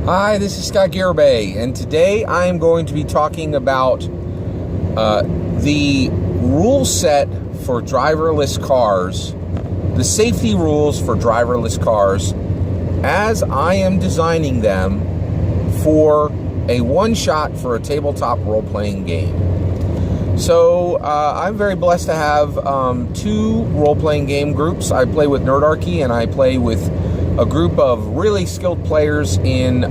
Hi, this is Scott Garibay, and today I am going to be talking about the rule set for driverless cars, the safety rules for driverless cars, as I am designing them for a one-shot for a tabletop role-playing game. So I'm very blessed to have two role-playing game groups. I play with Nerdarchy, and I play with a group of really skilled players in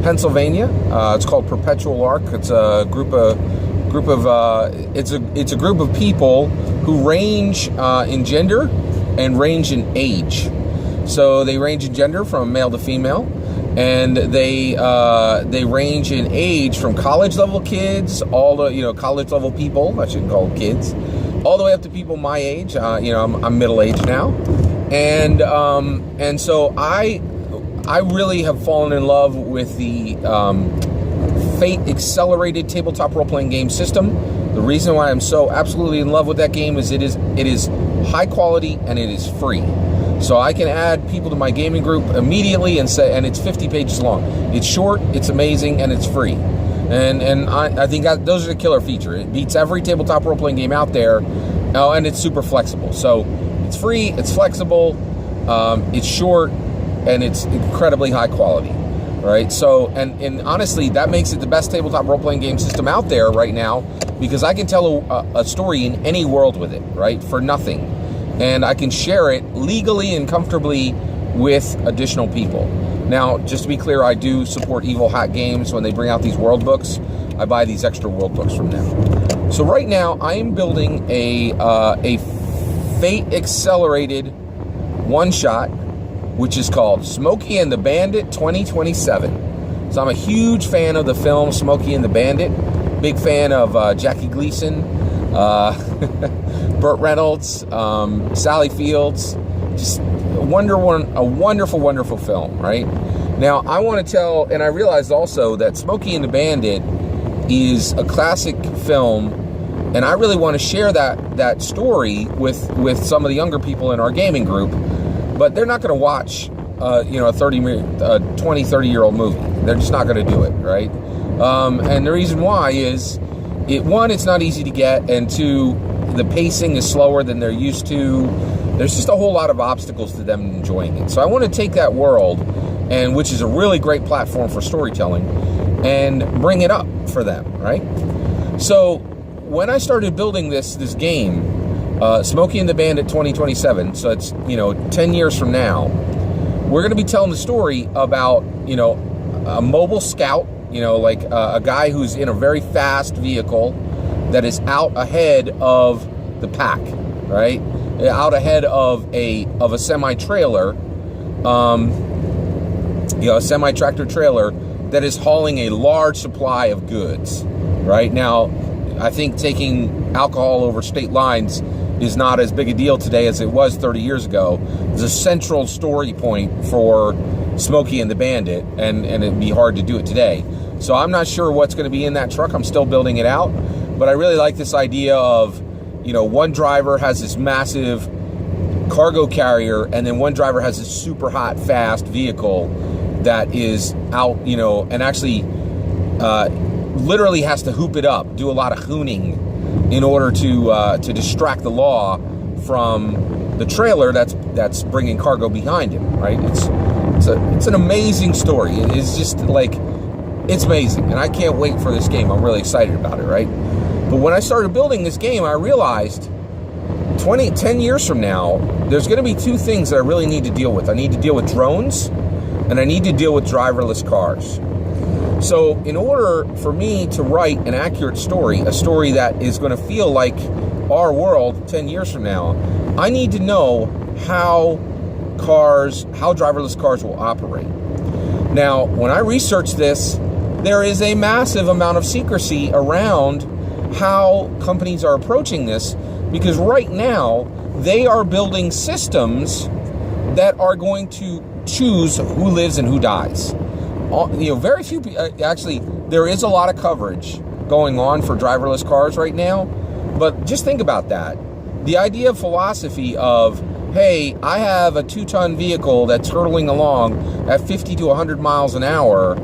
Pennsylvania. It's called Perpetual Arc. It's a group of people who range in gender and range in age. So they range in gender from male to female, and they range in age from college level kids, all the college level people. I shouldn't call them kids, all the way up to people my age. I'm middle aged now. And so I really have fallen in love with the Fate accelerated tabletop role-playing game system. The reason why I'm so absolutely in love with that game is it is high quality and it is free. So I can add people to my gaming group immediately and it's 50 pages long. It's short, it's amazing, and it's free. And I think those are the killer feature. It beats every tabletop role-playing game out there. Oh, and it's super flexible. So it's free, it's flexible, it's short, and it's incredibly high quality, right? So, and honestly, that makes it the best tabletop role-playing game system out there right now, because I can tell a story in any world with it, right, for nothing. And I can share it legally and comfortably with additional people. Now, just to be clear, I do support Evil Hat Games when they bring out these world books. I buy these extra world books from them. So right now, I am building a Fate accelerated one-shot, which is called Smokey and the Bandit 2027. So I'm a huge fan of the film Smokey and the Bandit, big fan of Jackie Gleason, Burt Reynolds, Sally Fields, just a wonderful, wonderful film, right? Now, I want to tell, and I realized also that Smokey and the Bandit is a classic film, and I really want to share that story with some of the younger people in our gaming group, but they're not going to watch a 20, 30-year-old movie. They're just not going to do it, right? And the reason why is, one, it's not easy to get, and two, the pacing is slower than they're used to. There's just a whole lot of obstacles to them enjoying it. So I want to take that world, and which is a really great platform for storytelling, and bring it up for them, right? So when I started building this game, Smokey and the Bandit 2027, so it's 10 years from now, we're going to be telling the story about a mobile scout, like a guy who's in a very fast vehicle that is out ahead of the pack, right? Out ahead of a semi-trailer, a semi-tractor trailer that is hauling a large supply of goods, right? Now, I think taking alcohol over state lines is not as big a deal today as it was 30 years ago. It's a central story point for Smokey and the Bandit, and it'd be hard to do it today. So I'm not sure what's going to be in that truck. I'm still building it out, but I really like this idea of, one driver has this massive cargo carrier, and then one driver has this super hot, fast vehicle that is out, and actually literally has to hoop it up, do a lot of hooning in order to distract the law from the trailer that's bringing cargo behind him, right? It's an amazing story. It's just like, it's amazing, and I can't wait for this game. I'm really excited about it, right? But when I started building this game, I realized 10 years from now, there's going to be two things that I really need to deal with. I need to deal with drones, and I need to deal with driverless cars. So in order for me to write an accurate story, a story that is going to feel like our world 10 years from now, I need to know how driverless cars will operate. Now, when I researched this, there is a massive amount of secrecy around how companies are approaching this, because right now they are building systems that are going to choose who lives and who dies. Very few people, actually, there is a lot of coverage going on for driverless cars right now, but just think about that. The idea of philosophy of hey, I have a 2-ton vehicle that's hurtling along at 50 to 100 miles an hour,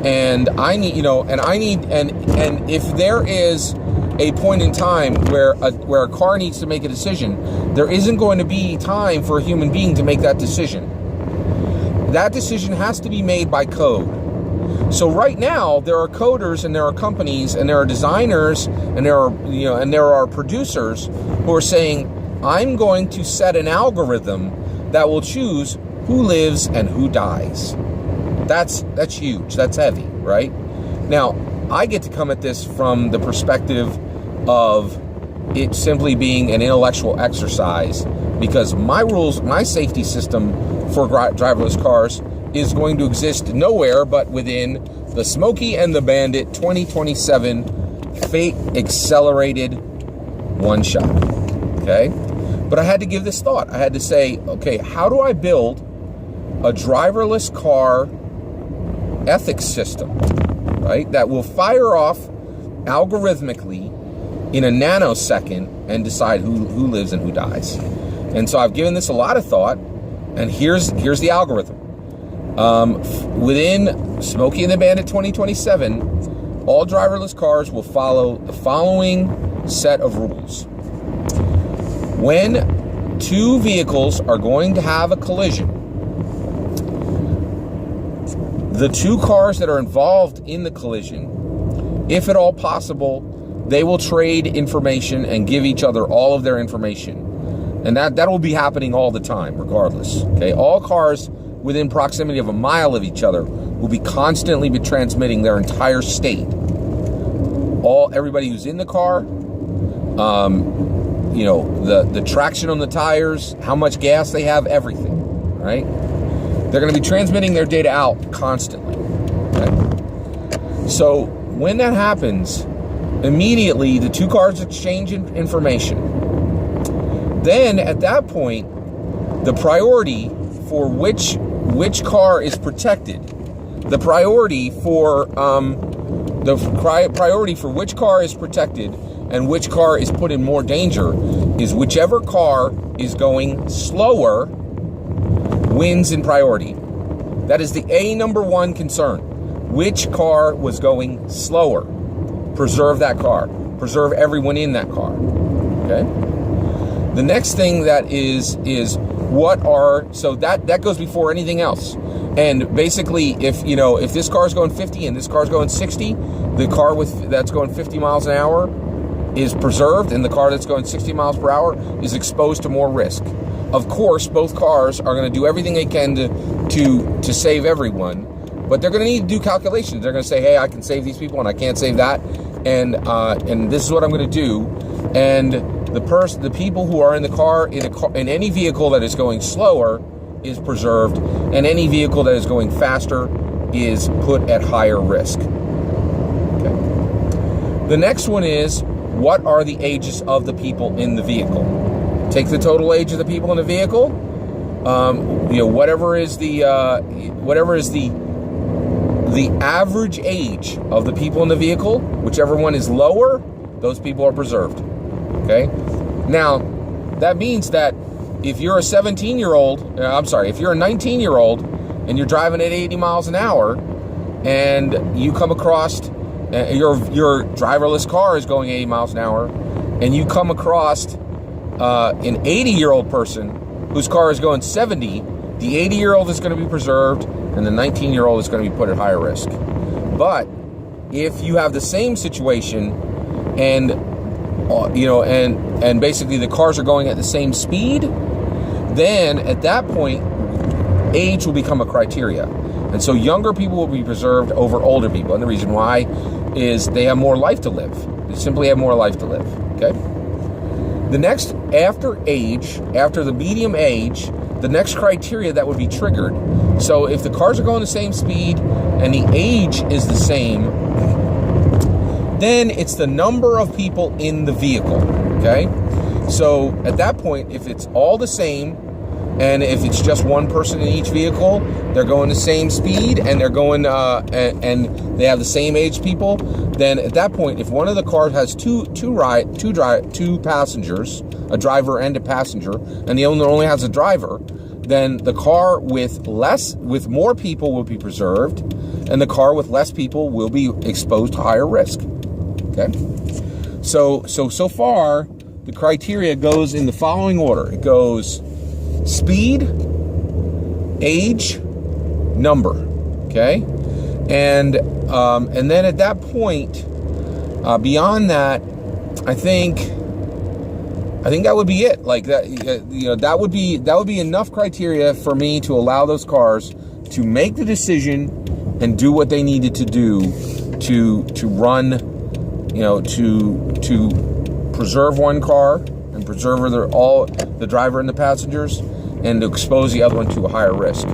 and I need, and if there is a point in time where a car needs to make a decision, there isn't going to be time for a human being to make that decision. That decision has to be made by code. So right now, there are coders and there are companies and there are designers and there are producers who are saying, I'm going to set an algorithm that will choose who lives and who dies. That's huge. That's heavy, right? Now, I get to come at this from the perspective of it simply being an intellectual exercise, because my rules, my safety system for driverless cars is going to exist nowhere but within the Smokey and the Bandit 2027 Fate Accelerated one shot. Okay? But I had to give this thought. I had to say, okay, how do I build a driverless car ethics system, right, that will fire off algorithmically in a nanosecond and decide who lives and who dies? And so I've given this a lot of thought, and here's the algorithm. Within Smokey and the Bandit 2027, all driverless cars will follow the following set of rules. When two vehicles are going to have a collision, the two cars that are involved in the collision, if at all possible, they will trade information and give each other all of their information. And that will be happening all the time, regardless. Okay, all cars within proximity of a mile of each other will be constantly transmitting their entire state. Everybody who's in the car, the traction on the tires, how much gas they have, everything, right? They're going to be transmitting their data out constantly. Okay? So when that happens, immediately the two cars exchange information. Then at that point, the priority for which car is protected, the priority for which car is protected and which car is put in more danger is whichever car is going slower wins in priority. That is the number one concern. Which car was going slower? Preserve that car. Preserve everyone in that car. Okay? The next thing that is so that goes before anything else. And basically, if this car is going 50 and this car is going 60, the car that's going 50 miles an hour is preserved, and the car that's going 60 miles per hour is exposed to more risk. Of course, both cars are going to do everything they can to save everyone, but they're going to need to do calculations. They're going to say, hey, I can save these people and I can't save that, and this is what I'm going to do. And the people who are in the car, in any vehicle that is going slower is preserved, and any vehicle that is going faster is put at higher risk. Okay. The next one is, what are the ages of the people in the vehicle? Take the total age of the people in the vehicle. Whatever is the average age of the people in the vehicle, whichever one is lower, those people are preserved. Okay. Now, that means that if you're a 19-year-old, and you're driving at 80 miles an hour, and you come across your driverless car is going 80 miles an hour, and you come across an 80-year-old person whose car is going 70, the 80-year-old is going to be preserved, and the 19-year-old is going to be put at higher risk. But if you have the same situation, and basically the cars are going at the same speed, then at that point, age will become a criteria. And so younger people will be preserved over older people. And the reason why is they have more life to live. They simply have more life to live. Okay? The next, after the medium age, the next criteria that would be triggered. So if the cars are going the same speed and the age is the same, then it's the number of people in the vehicle. Okay? So at that point, if it's all the same, And if it's just one person in each vehicle, they're going the same speed, and they're going and they have the same age people, then at that point, if one of the cars has two passengers, a driver and a passenger, and the owner only has a driver, then the car with more people will be preserved, and the car with less people will be exposed to higher risk. Okay, so far the criteria goes in the following order. It goes speed, age, number. Okay, and then at that point, beyond that, I think that would be it. Like that, that would be enough criteria for me to allow those cars to make the decision and do what they needed to do to run, to preserve one car and preserve the driver and the passengers, and to expose the other one to a higher risk.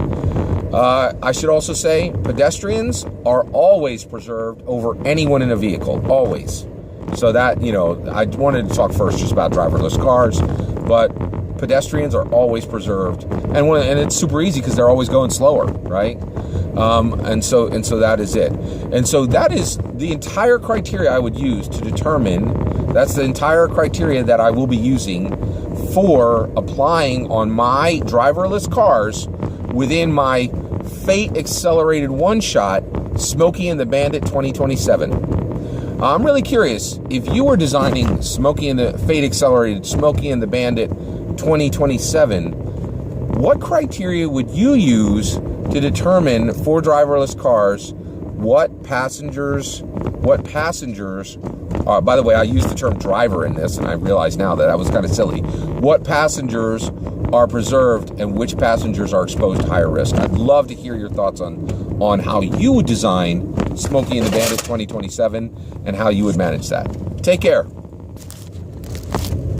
I should also say pedestrians are always preserved over anyone in a vehicle, always. So that, I wanted to talk first just about driverless cars, but pedestrians are always preserved, and it's super easy because they're always going slower, right? And so that is it. And so that is the entire criteria I would use to determine. That's the entire criteria that I will be using for applying on my driverless cars within my Fate Accelerated one-shot Smokey and the Bandit 2027. I'm really curious, if you were designing Fate Accelerated Smokey and the Bandit 2027, what criteria would you use to determine for driverless cars what passengers by the way, I used the term driver in this, and I realize now that was kind of silly. What passengers are preserved and which passengers are exposed to higher risk? I'd love to hear your thoughts on how you would design Smokey and the Bandit 2027 and how you would manage that. Take care.